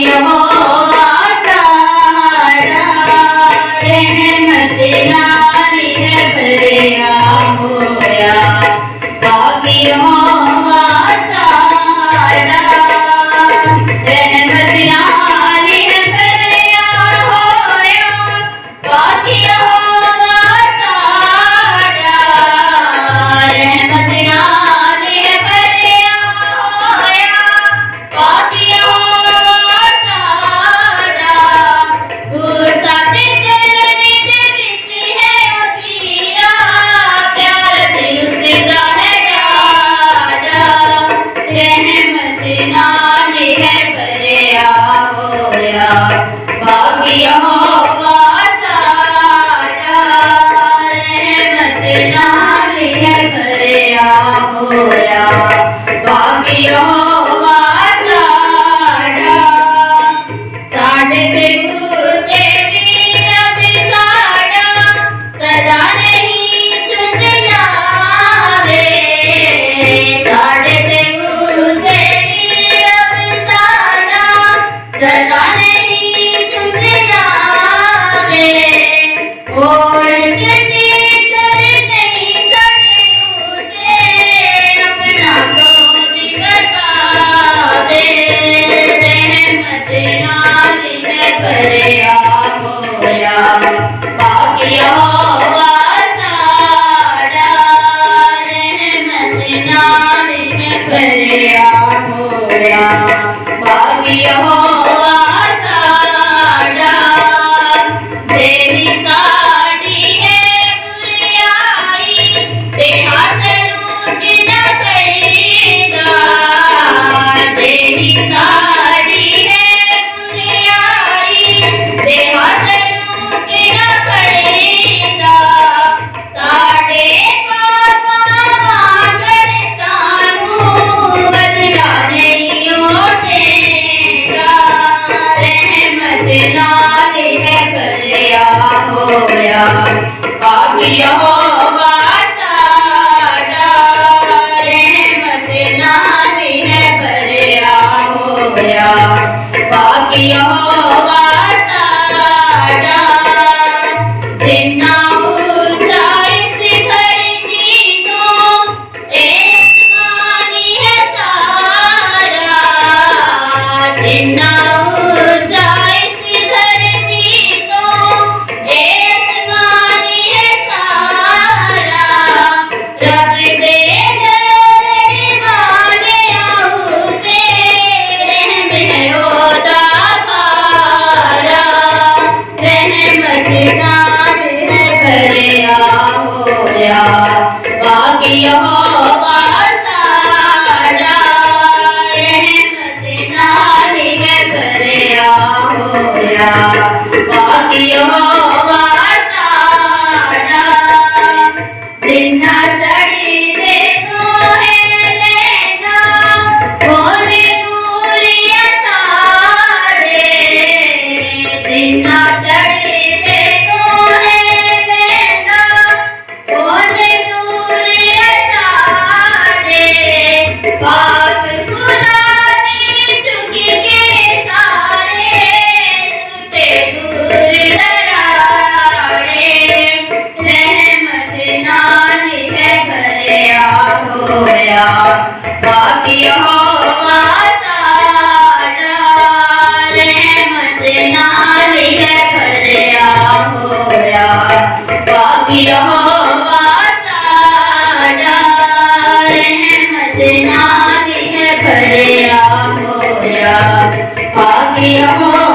यहोवा साड़ा रहमत नाल है भरिया होया। पाक यहोवा साड़ा रहमत नाल है भरिया होया। पाक यहोवा साड़ा रहमत नाल है भरिया होया। पाक यहोवा साड़ा साडे चरनी दे विच है उधीरा प्यार दिल उसदा है डाड़ा। रहमत नाल है भरिया होया। पाक यहोवा साड़ा रहमत नाल है भरिया होया। पाक यहोवा साड़ा साडे ते गुरते वीर बिसाड़ा सदा नहीं झुंझला वे। साडे ते गुरते वीर बिसाड़ा सदा नहीं झुंझला वे। और किसी कर नहीं सके उसे अपना खोज बतावे। रहमत नाल है भरिया होया। पाक यहोवा साड़ा रहमत नाल है भरिया होया। पाक यहोवा साड़ा तेरी साड़ी है बुराई ते हासनू जिना करेगा। तेरी साड़ी है बुराई ते हासनू जिना करेगा। साडे पापा वांगर सानू बदला नहीं होगा। रहमत नाल है भरिया होया। पाक यहोवा साड़ा रहमत नाल है भरिया होया। पाक यहोवा साड़ा जिन्ना ऊंचाई शिखर की तो आसमानी है सारा। जिन्ना ऊंचाई शिखर की तो आसमानी है सारा। रब दे डरने वाले आऊते रहम है ओदा पारा। रहमत नाल है भरिया होया। पाक यहोवा साड़ा रहमत नाल है भरिया होया। पाक यहोवा साड़ा जिन्ना चढ़ी दे तो है लहंगा मोरे नूरिया साड़े। जिन्ना चढ़ी दे तो है लहंगा मोरे नूरिया साड़े। पाक खुदा ने झुकी के सारे सुटे दूर लराड़े। रहमत नाल है भरिया होया। पाक यहोवा साड़ा रहमत नाल है भरिया होया। पाक यहोवा साड़ा रहमत नाल है भरिया होया। पाक यहोवा